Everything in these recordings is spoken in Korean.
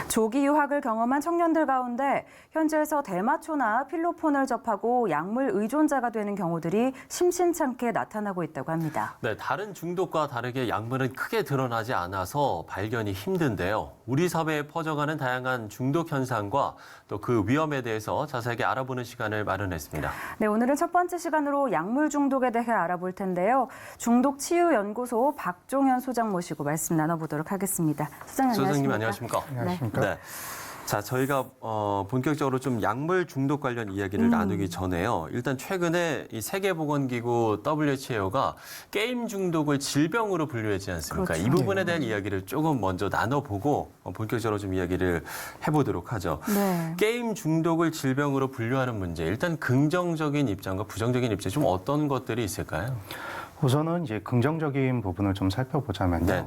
조기 유학을 경험한 청년들 가운데 현지에서 대마초나 필로폰을 접하고 약물 의존자가 되는 경우들이 심심찮게 나타나고 있다고 합니다. 네, 다른 중독과 다르게 약물은 크게 드러나지 않아서 발견이 힘든데요. 우리 사회에 퍼져가는 다양한 중독 현상과 또 그 위험에 대해서 자세하게 알아보는 시간을 마련했습니다. 네, 오늘은 첫 번째 시간으로 약물 중독에 대해 알아볼 텐데요. 중독치유연구소 박종현 소장 모시고 말씀 나눠보도록 하겠습니다. 소장님 안녕하십니까? 안녕하십니까? 네. 자, 저희가 본격적으로 좀 약물 중독 관련 이야기를 나누기 전에요. 일단 최근에 이 세계보건기구 WHO가 게임 중독을 질병으로 분류하지 않습니까? 그렇죠. 이 부분에 대한 이야기를 조금 먼저 나눠보고 본격적으로 좀 이야기를 해보도록 하죠. 네. 게임 중독을 질병으로 분류하는 문제, 일단 긍정적인 입장과 부정적인 입장, 좀 어떤 것들이 있을까요? 우선은 이제 긍정적인 부분을 좀 살펴보자면요. 네.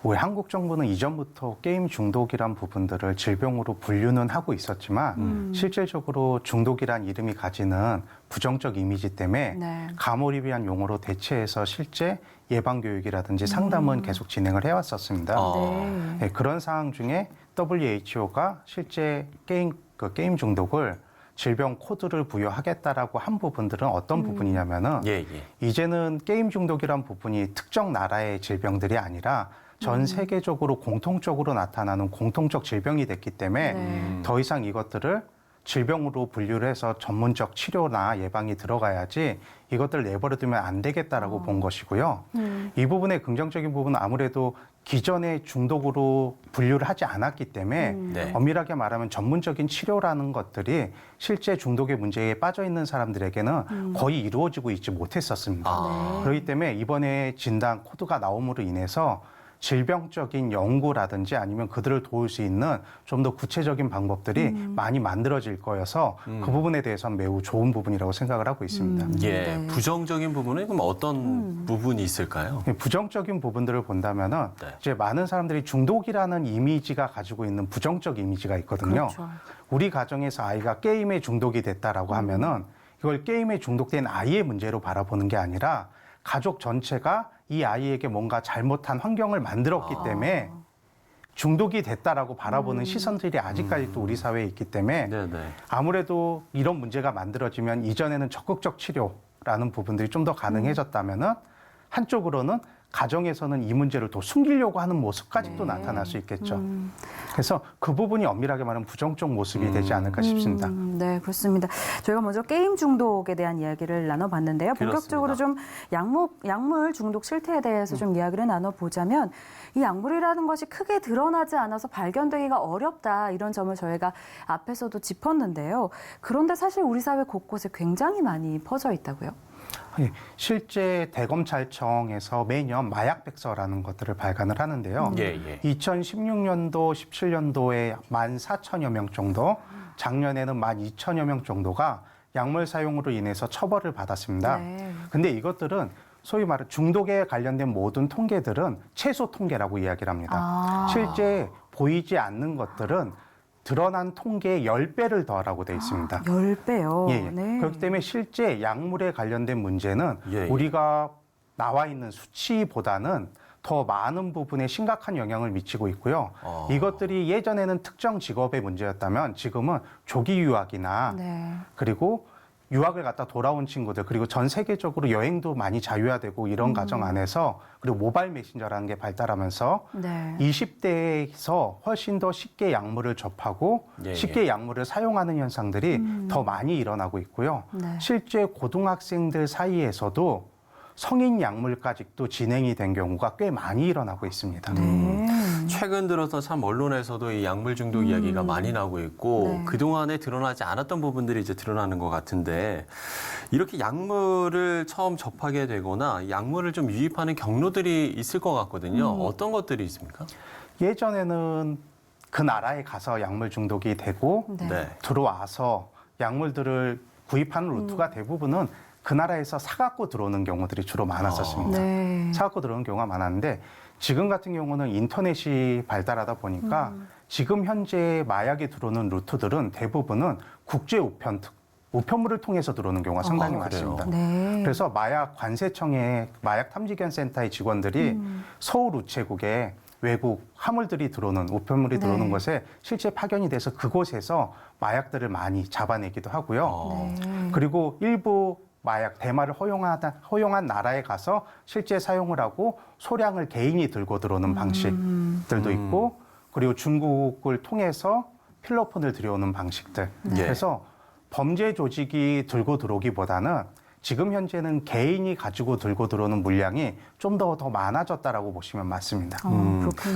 우리 한국 정부는 이전부터 게임 중독이란 부분들을 질병으로 분류는 하고 있었지만 실질적으로 중독이란 이름이 가지는 부정적 이미지 때문에 네. 가몰입이란 용어로 대체해서 실제 예방 교육이라든지 상담은 계속 진행을 해왔었습니다. 네. 네, 그런 상황 중에 WHO가 실제 게임 중독을 질병 코드를 부여하겠다라고 한 부분들은 어떤 부분이냐면은 이제는 게임 중독이란 부분이 특정 나라의 질병들이 아니라 전 세계적으로 공통적으로 나타나는 공통적 질병이 됐기 때문에 더 이상 이것들을 질병으로 분류를 해서 전문적 치료나 예방이 들어가야지 이것들을 내버려두면 안 되겠다라고 본 것이고요. 이 부분의 긍정적인 부분은 아무래도 기존의 중독으로 분류를 하지 않았기 때문에 엄밀하게 말하면 전문적인 치료라는 것들이 실제 중독의 문제에 빠져 있는 사람들에게는 거의 이루어지고 있지 못했었습니다. 그렇기 때문에 이번에 진단 코드가 나옴으로 인해서 질병적인 연구라든지 아니면 그들을 도울 수 있는 좀 더 구체적인 방법들이 많이 만들어질 거여서 그 부분에 대해서는 매우 좋은 부분이라고 생각을 하고 있습니다. 예, 부정적인 부분은 그럼 어떤 부분이 있을까요? 부정적인 부분들을 본다면은 이제 많은 사람들이 중독이라는 이미지가 가지고 있는 부정적 이미지가 있거든요. 그렇죠. 우리 가정에서 아이가 게임에 중독이 됐다라고 하면은 이걸 게임에 중독된 아이의 문제로 바라보는 게 아니라 가족 전체가 이 아이에게 뭔가 잘못한 환경을 만들었기 때문에 중독이 됐다라고 바라보는 시선들이 아직까지도 우리 사회에 있기 때문에 아무래도 이런 문제가 만들어지면 이전에는 적극적 치료라는 부분들이 좀 더 가능해졌다면은 한쪽으로는 가정에서는 이 문제를 더 숨기려고 하는 모습까지도 나타날 수 있겠죠. 그래서 그 부분이 엄밀하게 말하면 부정적 모습이 되지 않을까 싶습니다. 네, 그렇습니다. 저희가 먼저 게임 중독에 대한 이야기를 나눠봤는데요. 본격적으로 좀 약물 중독 실태에 대해서 좀 이야기를 나눠보자면 이 약물이라는 것이 크게 드러나지 않아서 발견되기가 어렵다 이런 점을 저희가 앞에서도 짚었는데요. 그런데 사실 우리 사회 곳곳에 굉장히 많이 퍼져 있다고요? 실제 대검찰청에서 매년 마약백서라는 것들을 발간을 하는데요. 2016년도, 17년도에 14,000여 명 정도, 작년에는 12,000여 명 정도가 약물 사용으로 인해서 처벌을 받았습니다. 근데 이것들은 소위 말해 중독에 관련된 모든 통계들은 최소 통계라고 이야기를 합니다. 실제 보이지 않는 것들은 드러난 통계의 10배를 더하라고 되어 있습니다. 10배요? 네. 그렇기 때문에 실제 약물에 관련된 문제는 우리가 나와 있는 수치보다는 더 많은 부분에 심각한 영향을 미치고 있고요. 이것들이 예전에는 특정 직업의 문제였다면 지금은 조기 유학이나 그리고 유학을 갔다 돌아온 친구들 그리고 전 세계적으로 여행도 많이 자유화되고 이런 과정 안에서 그리고 모바일 메신저라는 게 발달하면서 20대에서 훨씬 더 쉽게 약물을 접하고 쉽게 약물을 사용하는 현상들이 더 많이 일어나고 있고요. 실제 고등학생들 사이에서도 성인 약물까지도 진행이 된 경우가 꽤 많이 일어나고 있습니다. 최근 들어서 참 언론에서도 이 약물 중독 이야기가 많이 나오고 있고 그동안에 드러나지 않았던 부분들이 이제 드러나는 것 같은데 이렇게 약물을 처음 접하게 되거나 약물을 좀 유입하는 경로들이 있을 것 같거든요. 어떤 것들이 있습니까? 예전에는 그 나라에 가서 약물 중독이 되고 들어와서 약물들을 구입하는 루트가 대부분은 그 나라에서 사갖고 들어오는 경우들이 주로 많았었습니다. 사갖고 들어오는 경우가 많았는데 지금 같은 경우는 인터넷이 발달하다 보니까 지금 현재 마약이 들어오는 루트들은 대부분은 국제 우편물을 통해서 들어오는 경우가 상당히 많습니다. 그래서 마약 관세청의 마약 탐지견 센터의 직원들이 서울 우체국에 외국 화물들이 들어오는 우편물이 들어오는 곳에 실제 파견이 돼서 그곳에서 마약들을 많이 잡아내기도 하고요. 그리고 일부 마약 대마를 허용한 나라에 가서 실제 사용을 하고 소량을 개인이 들고 들어오는 방식들도 있고, 그리고 중국을 통해서 필로폰을 들여오는 방식들. 그래서 범죄 조직이 들고 들어오기보다는 지금 현재는 개인이 가지고 들고 들어오는 물량이 좀 더 많아졌다라고 보시면 맞습니다.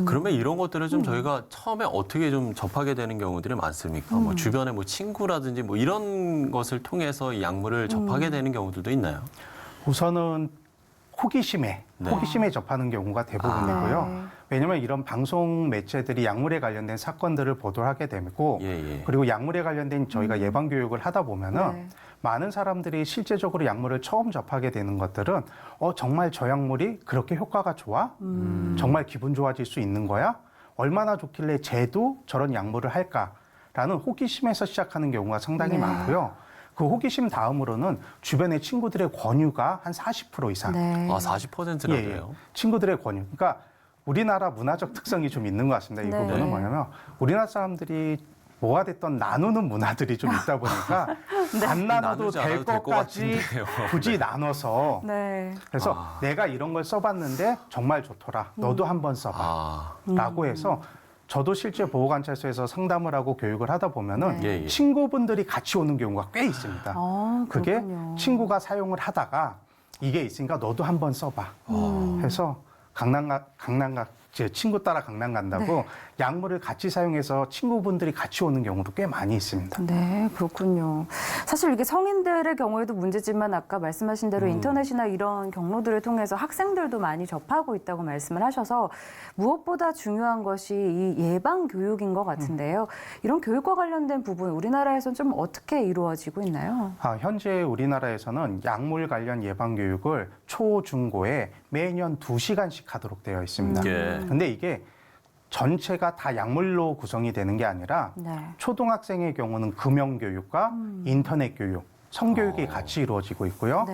그러면 이런 것들을 좀 저희가 처음에 어떻게 좀 접하게 되는 경우들이 많습니까? 뭐 주변에 뭐 친구라든지 뭐 이런 것을 통해서 이 약물을 접하게 되는 경우들도 있나요? 우선은 호기심에 접하는 경우가 대부분이고요. 왜냐하면 이런 방송 매체들이 약물에 관련된 사건들을 보도하게 되고, 그리고 약물에 관련된 저희가 예방 교육을 하다 보면은 많은 사람들이 실제적으로 약물을 처음 접하게 되는 것들은 정말 저 약물이 그렇게 효과가 좋아? 정말 기분 좋아질 수 있는 거야? 얼마나 좋길래 쟤도 저런 약물을 할까라는 호기심에서 시작하는 경우가 상당히 많고요. 그 호기심 다음으로는 주변의 친구들의 권유가 한 40% 이상. 아, 40%라고요? 친구들의 권유. 그러니까 우리나라 문화적 특성이 좀 있는 것 같습니다. 이 부분은 뭐냐면 우리나라 사람들이 뭐가 됐던 나누는 문화들이 좀 있다 보니까 안 나눠도 될 것까지 굳이 나눠서 그래서 내가 이런 걸 써봤는데 정말 좋더라. 너도 한번 써봐. 라고 해서 저도 실제 보호관찰소에서 상담을 하고 교육을 하다 보면은 친구분들이 같이 오는 경우가 꽤 있습니다. 그게 친구가 사용을 하다가 이게 있으니까 너도 한번 써봐. 해서 제 친구 따라 강남 간다고 약물을 같이 사용해서 친구분들이 같이 오는 경우도 꽤 많이 있습니다. 네, 그렇군요. 사실 이게 성인들의 경우에도 문제지만 아까 말씀하신 대로 인터넷이나 이런 경로들을 통해서 학생들도 많이 접하고 있다고 말씀을 하셔서 무엇보다 중요한 것이 이 예방 교육인 것 같은데요. 이런 교육과 관련된 부분 우리나라에서는 좀 어떻게 이루어지고 있나요? 현재 우리나라에서는 약물 관련 예방 교육을 초, 중, 고에 매년 2시간씩 하도록 되어 있습니다. 근데 이게 전체가 다 약물로 구성이 되는 게 아니라 초등학생의 경우는 금연교육과 인터넷 교육, 성교육이 같이 이루어지고 있고요.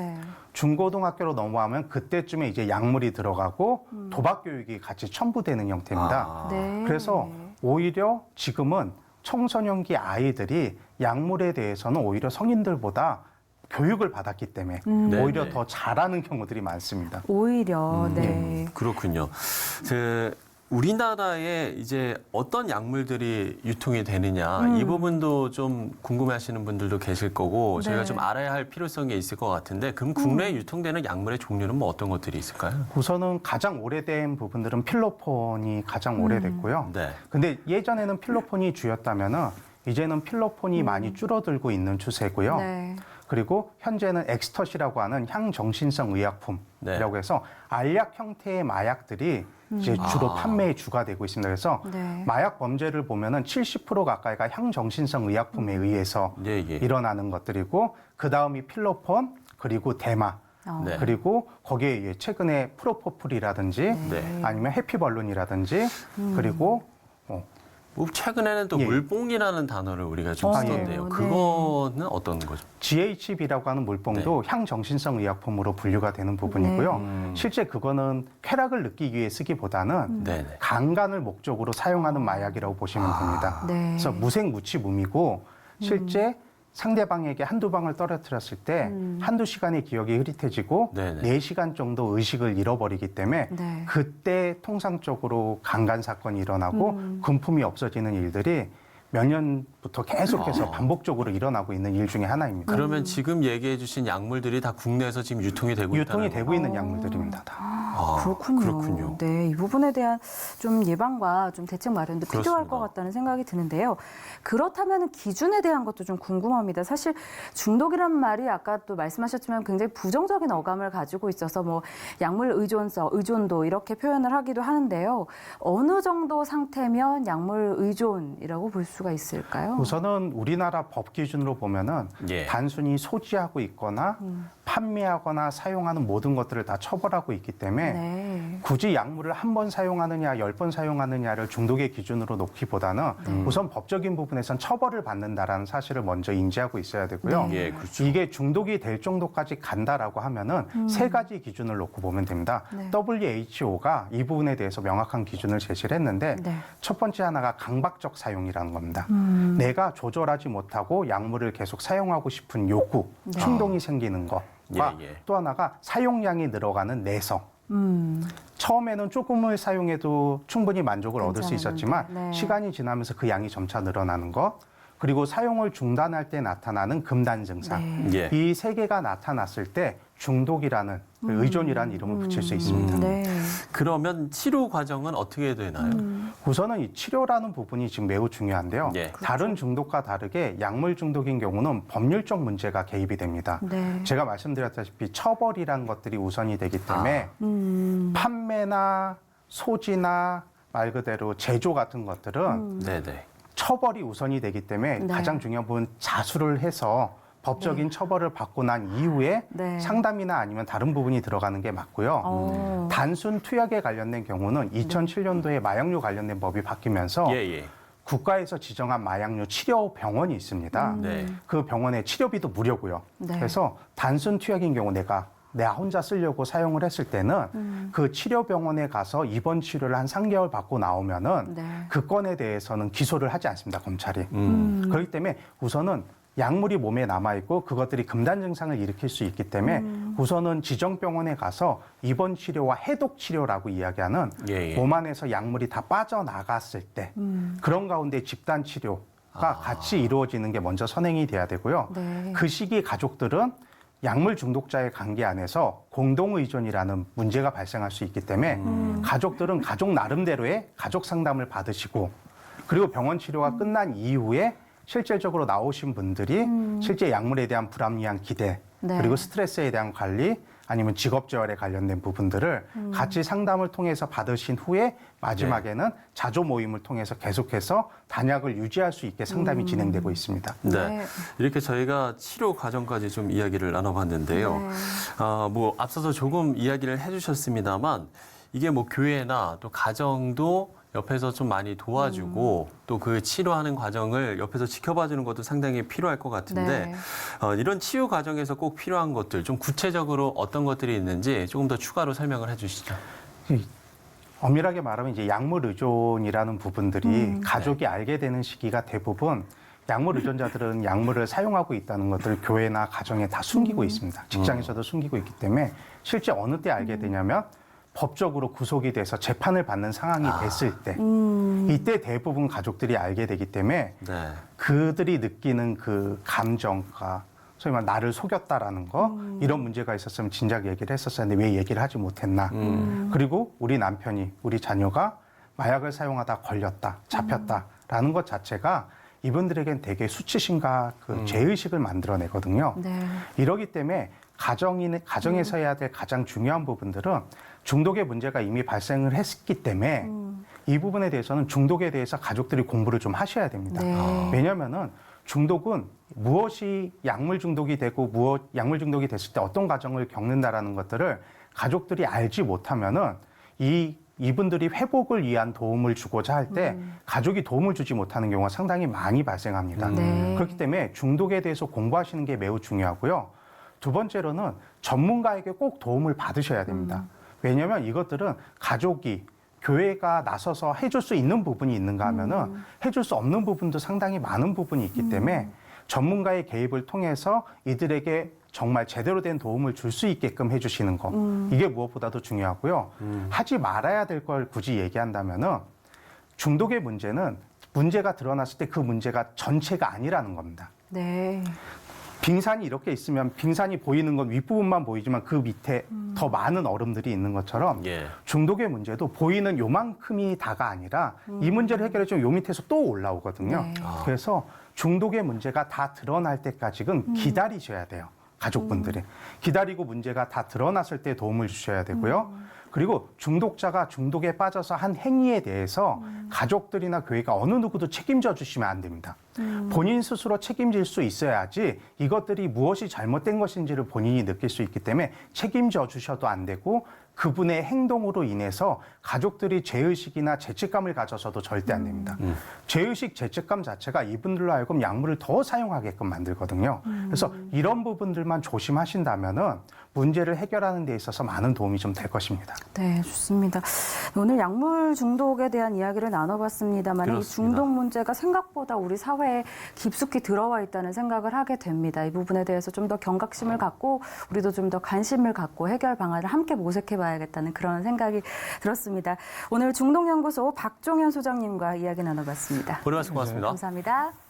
중고등학교로 넘어가면 그때쯤에 이제 약물이 들어가고 도박교육이 같이 첨부되는 형태입니다. 그래서 오히려 지금은 청소년기 아이들이 약물에 대해서는 오히려 성인들보다 교육을 받았기 때문에 오히려 더 잘하는 경우들이 많습니다. 오히려 그렇군요. 우리나라에 이제 어떤 약물들이 유통이 되느냐 이 부분도 좀 궁금해하시는 분들도 계실 거고 저희가 좀 알아야 할 필요성이 있을 것 같은데 그럼 국내에 유통되는 약물의 종류는 뭐 어떤 것들이 있을까요? 우선은 가장 오래된 부분들은 필로폰이 가장 오래됐고요. 근데 예전에는 필로폰이 주였다면은 이제는 필로폰이 많이 줄어들고 있는 추세고요. 그리고 현재는 엑스터시라고 하는 향정신성 의약품이라고 해서 알약 형태의 마약들이 이제 주로 판매의 주가 되고 있습니다. 그래서 마약 범죄를 보면은 70% 가까이가 향정신성 의약품에 의해서 일어나는 것들이고 그 다음이 필로폰 그리고 대마 그리고 거기에 최근에 프로포폴이라든지 아니면 해피벌룬이라든지 그리고 최근에는 또 물뽕이라는 단어를 우리가 좀 쓰던데요. 그거는 어떤 거죠? GHB라고 하는 물뽕도 향정신성 의약품으로 분류가 되는 부분이고요. 실제 그거는 쾌락을 느끼기 위해 쓰기보다는 강간을 목적으로 사용하는 마약이라고 보시면 됩니다. 그래서 무색무취무미고 실제 상대방에게 한두 방을 떨어뜨렸을 때 한두 시간의 기억이 흐릿해지고 4시간 정도 의식을 잃어버리기 때문에 그때 통상적으로 강간 사건이 일어나고 금품이 없어지는 일들이 몇 년부터 계속해서 반복적으로 일어나고 있는 일 중에 하나입니다. 그러면 지금 얘기해 주신 약물들이 다 국내에서 지금 유통이 되고 있는 약물들입니다. 다. 그렇군요. 네, 이 부분에 대한 좀 예방과 좀 대책 마련도 필요할 것 같다는 생각이 드는데요. 그렇다면 기준에 대한 것도 좀 궁금합니다. 사실 중독이란 말이 아까 또 말씀하셨지만 굉장히 부정적인 어감을 가지고 있어서 뭐 약물 의존도 이렇게 표현을 하기도 하는데요. 어느 정도 상태면 약물 의존이라고 볼 수가 있을까요? 우선은 우리나라 법 기준으로 보면은 단순히 소지하고 있거나 판매하거나 사용하는 모든 것들을 다 처벌하고 있기 때문에 네. 굳이 약물을 한 번 사용하느냐, 10번 사용하느냐를 중독의 기준으로 놓기보다는 우선 법적인 부분에선 처벌을 받는다라는 사실을 먼저 인지하고 있어야 되고요. 예, 그렇죠. 이게 중독이 될 정도까지 간다라고 하면은 세 가지 기준을 놓고 보면 됩니다. 네. WHO가 이 부분에 대해서 명확한 기준을 제시를 했는데 네. 첫 번째 하나가 강박적 사용이라는 겁니다. 내가 조절하지 못하고 약물을 계속 사용하고 싶은 요구, 네. 충동이 생기는 것과 예. 또 하나가 사용량이 늘어가는 내성. 처음에는 조금을 사용해도 충분히 만족을 얻을 수 괜찮았는데. 있었지만 네. 시간이 지나면서 그 양이 점차 늘어나는 것, 그리고 사용을 중단할 때 나타나는 금단 증상. 네. 예. 이 세 개가 나타났을 때 중독이라는 의존이라는 이름을 붙일 수 있습니다. 네. 그러면 치료 과정은 어떻게 되나요? 우선은 이 치료라는 부분이 지금 매우 중요한데요. 예. 다른 중독과 다르게 약물 중독인 경우는 법률적 문제가 개입이 됩니다. 네. 제가 말씀드렸다시피 처벌이라는 것들이 우선이 되기 때문에 판매나 소지나 말 그대로 제조 같은 것들은 네네. 처벌이 우선이 되기 때문에 네. 가장 중요한 부분 자수를 해서 법적인 처벌을 받고 난 이후에 네. 상담이나 아니면 다른 부분이 들어가는 게 맞고요. 단순 투약에 관련된 경우는 2007년도에 마약류 관련된 법이 바뀌면서 예. 국가에서 지정한 마약류 치료 병원이 있습니다. 네. 그 병원의 치료비도 무료고요. 네. 그래서 단순 투약인 경우 내가 혼자 쓰려고 사용을 했을 때는 그 치료병원에 가서 입원 치료를 한 3개월 받고 나오면은 네. 그 건에 대해서는 기소를 하지 않습니다, 검찰이. 그렇기 때문에 우선은 약물이 몸에 남아있고 그것들이 금단 증상을 일으킬 수 있기 때문에 우선은 지정병원에 가서 입원 치료와 해독 치료라고 이야기하는 예. 몸 안에서 약물이 다 빠져나갔을 때 그런 가운데 집단 치료가 같이 이루어지는 게 먼저 선행이 돼야 되고요. 네. 그 시기 가족들은 약물 중독자의 관계 안에서 공동의존이라는 문제가 발생할 수 있기 때문에 가족들은 가족 나름대로의 가족 상담을 받으시고 그리고 병원 치료가 끝난 이후에 실질적으로 나오신 분들이 실제 약물에 대한 불합리한 기대 네. 그리고 스트레스에 대한 관리 아니면 직업재활에 관련된 부분들을 같이 상담을 통해서 받으신 후에 마지막에는 자조 모임을 통해서 계속해서 단약을 유지할 수 있게 상담이 진행되고 있습니다. 네. 네. 이렇게 저희가 치료 과정까지 좀 이야기를 나눠봤는데요. 네. 뭐 앞서서 조금 이야기를 해주셨습니다만 이게 뭐 교회나 또 가정도 옆에서 좀 많이 도와주고 또 그 치료하는 과정을 옆에서 지켜봐주는 것도 상당히 필요할 것 같은데 네. 이런 치유 과정에서 꼭 필요한 것들 좀 구체적으로 어떤 것들이 있는지 조금 더 추가로 설명을 해주시죠. 엄밀하게 말하면 이제 약물 의존이라는 부분들이 가족이 알게 되는 시기가 대부분 약물 의존자들은 약물을 사용하고 있다는 것들을 교회나 가정에 다 숨기고 있습니다. 직장에서도 숨기고 있기 때문에 실제 어느 때 알게 되냐면 법적으로 구속이 돼서 재판을 받는 상황이 됐을 때 이때 대부분 가족들이 알게 되기 때문에 네. 그들이 느끼는 그 감정과 소위 말 나를 속였다라는 거 이런 문제가 있었으면 진작 얘기를 했었어야 하는데 왜 얘기를 하지 못했나 그리고 우리 남편이 우리 자녀가 마약을 사용하다 걸렸다 잡혔다라는 것 자체가 이분들에겐 되게 수치심과 그 죄의식을 만들어내거든요. 네. 이러기 때문에 가정에서 해야 될 가장 중요한 부분들은 중독의 문제가 이미 발생을 했기 때문에 이 부분에 대해서는 중독에 대해서 가족들이 공부를 좀 하셔야 됩니다. 네. 왜냐하면은 중독은 무엇이 약물 중독이 되고 약물 중독이 됐을 때 어떤 과정을 겪는다라는 것들을 가족들이 알지 못하면은 이분들이 회복을 위한 도움을 주고자 할 때 가족이 도움을 주지 못하는 경우가 상당히 많이 발생합니다. 네. 그렇기 때문에 중독에 대해서 공부하시는 게 매우 중요하고요. 두 번째로는 전문가에게 꼭 도움을 받으셔야 됩니다. 왜냐하면 이것들은 가족이 교회가 나서서 해줄 수 있는 부분이 있는가 하면은 해줄 수 없는 부분도 상당히 많은 부분이 있기 때문에 전문가의 개입을 통해서 이들에게 정말 제대로 된 도움을 줄 수 있게끔 해주시는 거 이게 무엇보다도 중요하고요. 하지 말아야 될 걸 굳이 얘기한다면은 중독의 문제는 문제가 드러났을 때 그 문제가 전체가 아니라는 겁니다. 네. 빙산이 이렇게 있으면 빙산이 보이는 건 윗부분만 보이지만 그 밑에 더 많은 얼음들이 있는 것처럼 예. 중독의 문제도 보이는 요만큼이 다가 아니라 이 문제를 해결해주면 요 밑에서 또 올라오거든요. 네. 그래서 중독의 문제가 다 드러날 때까지는 기다리셔야 돼요. 가족분들이. 기다리고 문제가 다 드러났을 때 도움을 주셔야 되고요. 그리고 중독자가 중독에 빠져서 한 행위에 대해서 가족들이나 교회가 어느 누구도 책임져 주시면 안 됩니다. 본인 스스로 책임질 수 있어야지 이것들이 무엇이 잘못된 것인지를 본인이 느낄 수 있기 때문에 책임져 주셔도 안 되고 그분의 행동으로 인해서 가족들이 죄의식이나 죄책감을 가져서도 절대 안 됩니다. 죄의식, 죄책감 자체가 이분들로 하여금 약물을 더 사용하게끔 만들거든요. 그래서 이런 부분들만 조심하신다면은 문제를 해결하는 데 있어서 많은 도움이 좀 될 것입니다. 네, 좋습니다. 오늘 약물 중독에 대한 이야기를 나눠봤습니다만 이 그렇습니다. 중독 문제가 생각보다 우리 사회에 깊숙이 들어와 있다는 생각을 하게 됩니다. 이 부분에 대해서 좀 더 경각심을 갖고 우리도 좀 더 관심을 갖고 해결 방안을 함께 모색해봐야겠다는 그런 생각이 들었습니다. 오늘 중독연구소 박종현 소장님과 이야기 나눠봤습니다. 오늘 말씀 고맙습니다. 감사합니다.